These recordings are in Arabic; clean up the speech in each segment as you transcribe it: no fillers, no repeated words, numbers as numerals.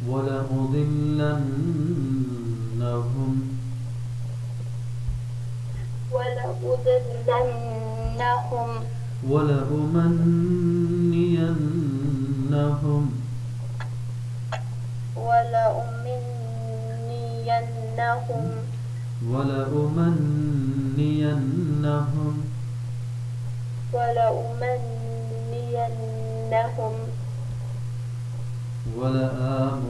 ولأضلنهم ولأمنينهم ولأمنينهم ولآمرنهم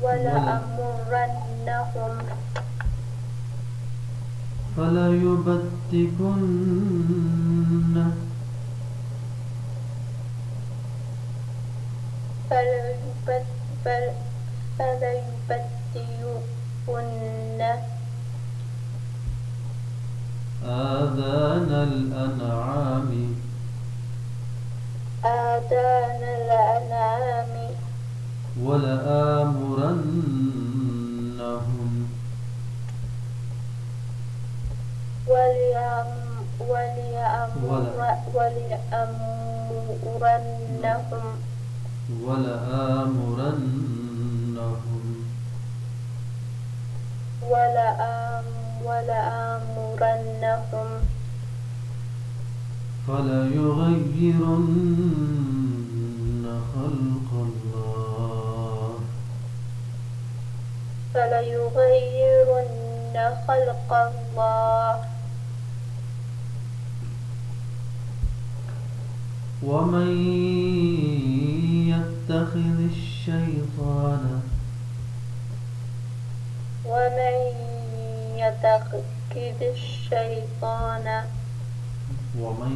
ولأمرنهم فليبتكن فليبتكن آذان الأنعام ولآمرنهم ولآمرنهم فليغيرن خلق الله فليغيرن خلق الله ومن يتخذ الشيطان ومن يتخذ الشيطان ومن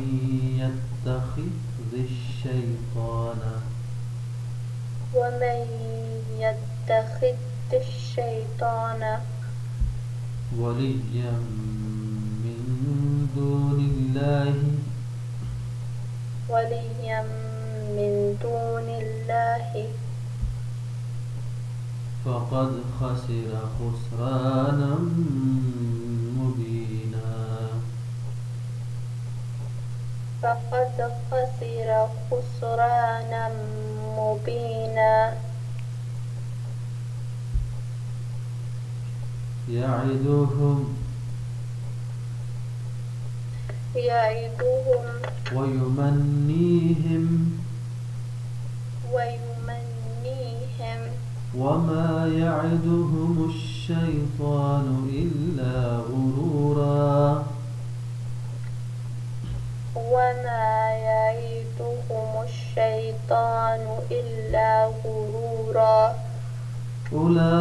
يتخذ الشيطان ومن يتخذ الشيطان وليا من دون الله وليا من دون الله فقد خسر خسرانا مبينا فقد خسر خسرانا مبينا يعدهم ويمنيهم وما يعدهم الشيطان إلا غرورا وما يعدهم الشيطان إلا غرورا أولئك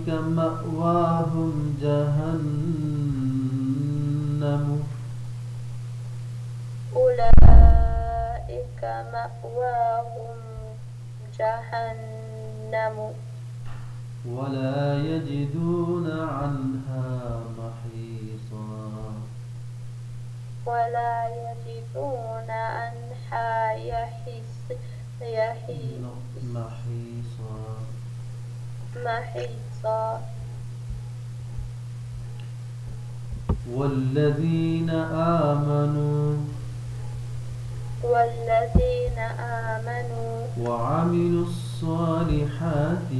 مأواهم جهنم أولئك مأواهم جهنم ولا يجدون عنها محيصا ولا يجدون عنها محيصا والذين آمنوا وعملوا الصالحات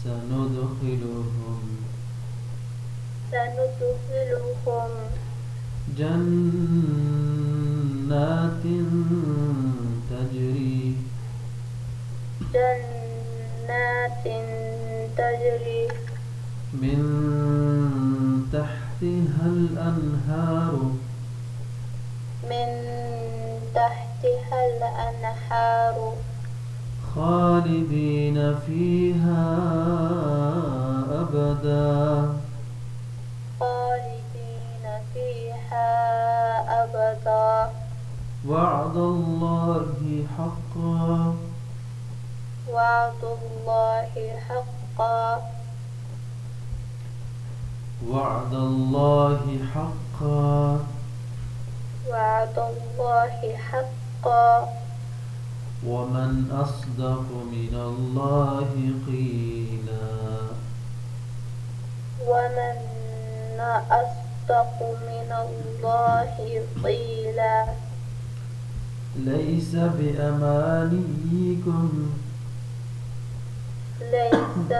سندخلهم جنات تجري من تحتها الأنهار خالدين فيها أبدا وعد الله حقا وعد الله حقا وعد الله حقا وعد الله حقا حقا ومن أصدق من الله قيلا ومن أصدق من الله قيلا ليس بأمانيكم ليس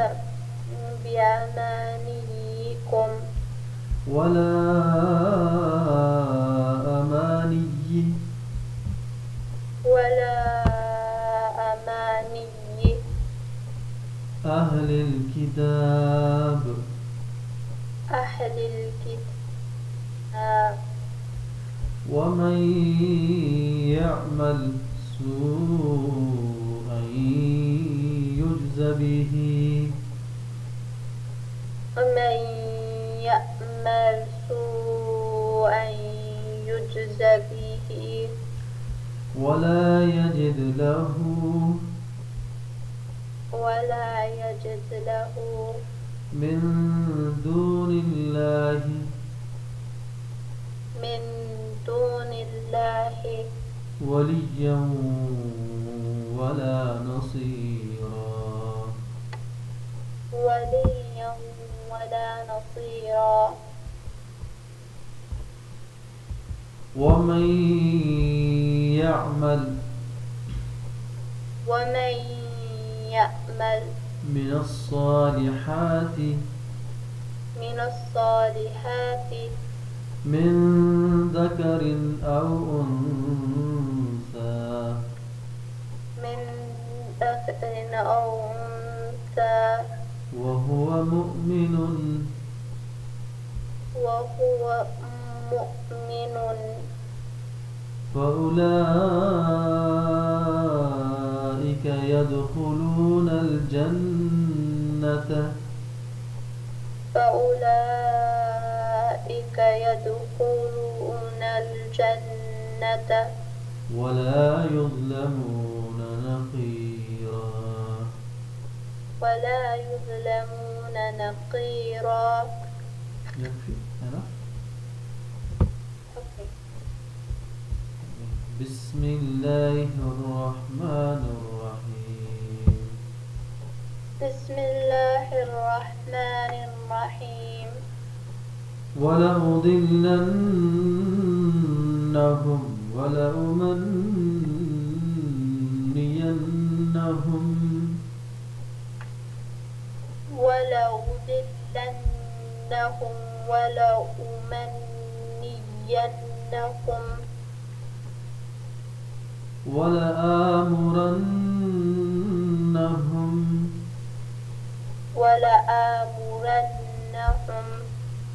بأمانيكم ولا أماني ولا أماني أهل الكتاب أهل الكتاب ومن يعمل سوءا يجز به ومن يأمل سوءا يجز به ولا يجد له من دون الله وليا ولا نصيرا ومن يعمل من الصالحات من ذكر أو أنثى وهو مؤمن فأولئك يدخلون الجنة ولا يظلمون نقيرا يكفي أنا بسم الله الرحمن الرحيم ولأضلنهم ولأمنينهم ولآمرنهم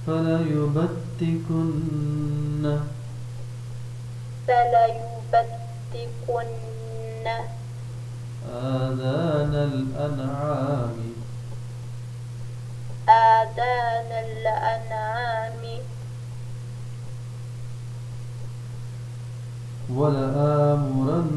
فليبتكن آذان الأنعام ولآمرنهم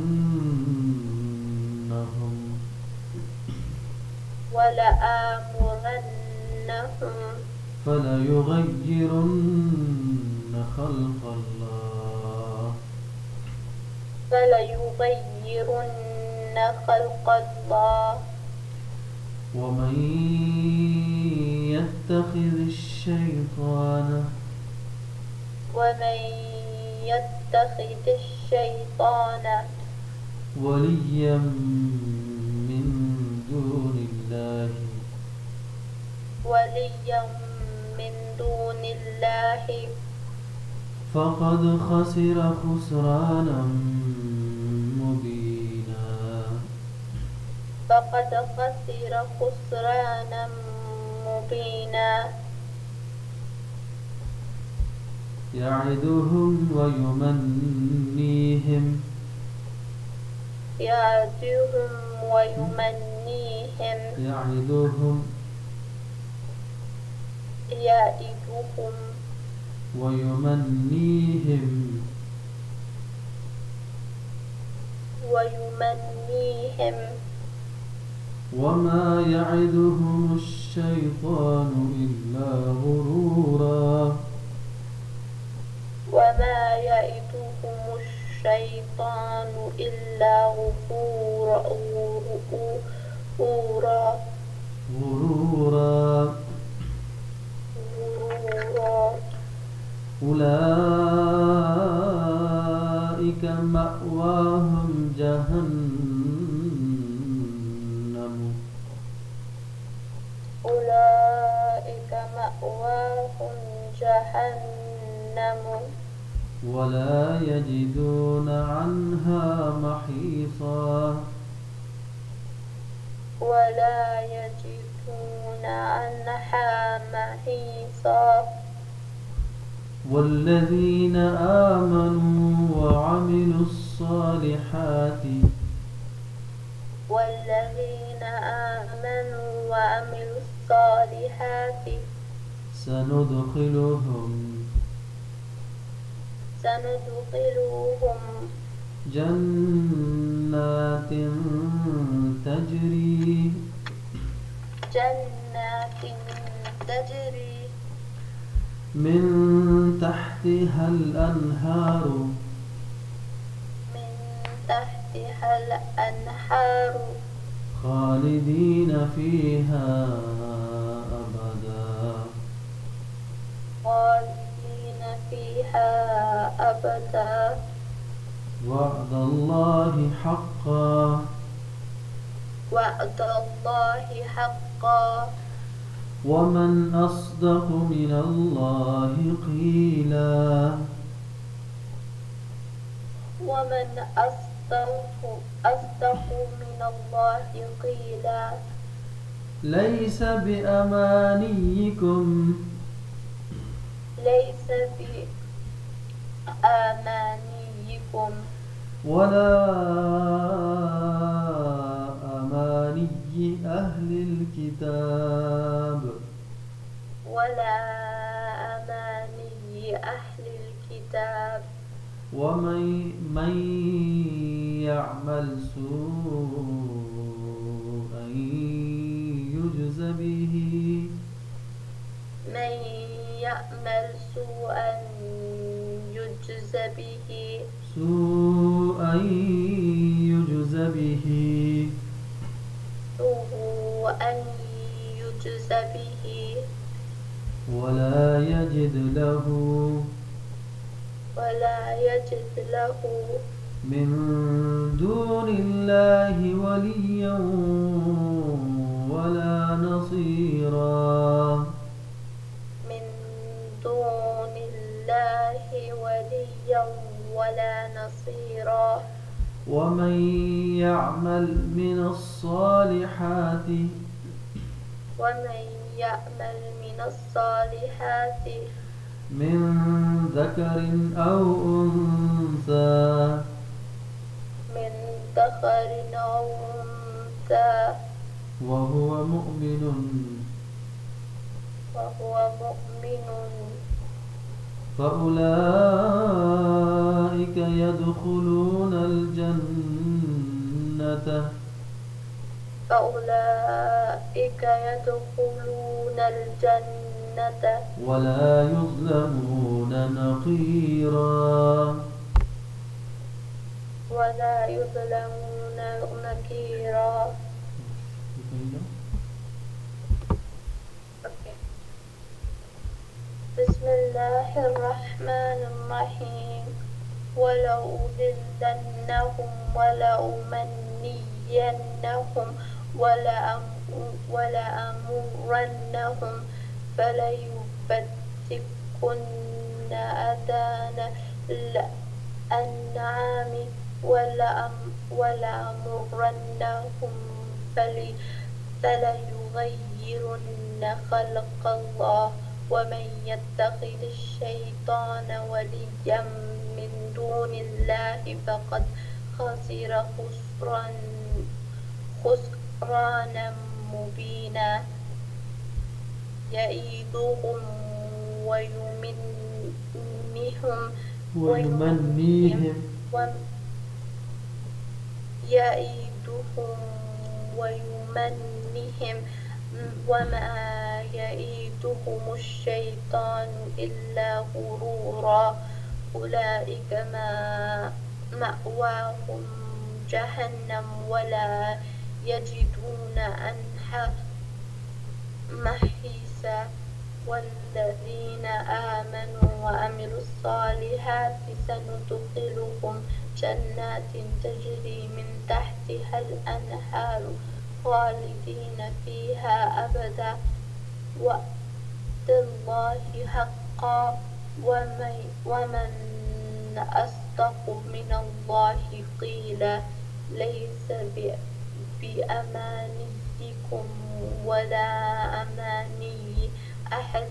فليغيرن خلق الله ومن يتخذ الشيطان وليا من دون الله فقد خسر خسرانا مبينا يعدهم ويمنيهم ويمنيهم وما يعدهم الشيطان إلا غرورا وما يعدهم الشيطان الشيطان إلا غرورا غرورا غرورا. أولئك مأواهم جهنم أولئك مأواهم جهنم ولا يجدون عنها محيصا ولا يجدون عنها محيصا. والذين آمنوا وعملوا الصالحات والذين آمنوا وعملوا الصالحات سندخلهم جنات تجري جنات تجري من تحتها الأنهار من تحتها الأنهار خالدين فيها أبدا خالدين فيها أبدا. وعد الله حقا وعد الله حقا ومن أصدق من الله قيلا ومن أصدق من الله قيلا. ليس بأمانيكم ليس بأمانيكم ولا أماني أهل الكتاب ولا أماني أهل الكتاب. ومن يعمل سوءا يجز به من يعمل سوءا يجز به سوءا يجز به سوءا يجز به ولا يجد له من دون الله وليا ولا نصيرا من دون الله وليا ولا نصيرا. ومن يعمل من الصالحات من ذكر أو أنثى وهو مؤمن فأولئك يدخلون الجنة ولا يظلمون نقيرا بسم الله الرحمن الرحيم. ولأضلنهم ولأمنينهم ولأمرنهم فليبتكن آذان الأنعام ولأمرنهم فليغيرن خلق الله. ومن يتخذ الشيطان وليا من دون الله فقد خسر خسرانا مبينا. يعظهم ويمنهم وما يعدهم الشيطان إلا غرورا. مأواهم جهنم ولا يجدون عنها محيصا والذين آمنوا وعملوا الصالحات سندخلهم جنات تجري من تحتها الأنهار خالدين فيها أبدا وعد الله حقا ومن أصدق من الله قيلا ليس بأمانيكم ولا أماني أهل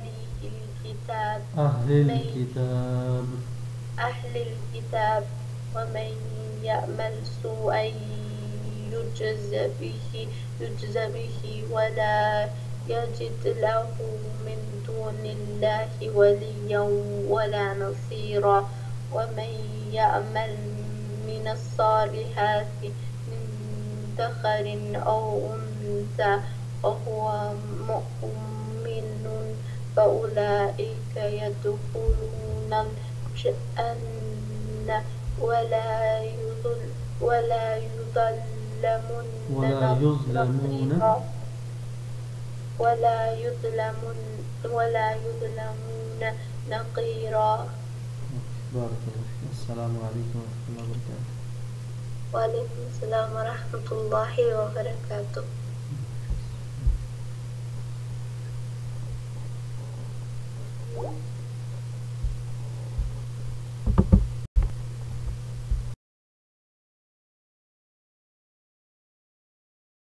الكتاب ومن يعمل سوءا يجز به ولا يجد له من دون الله وليا ولا نصيرا ومن يعمل من الصالحات من ذكر أو أنثى وهو مؤمن فأولئك يدخلون الجنة ولا يظلمون نقيرا. بارك الله فيك. السلام عليكم ورحمة الله وبركاته. وعليكم السلام ورحمة الله وبركاته.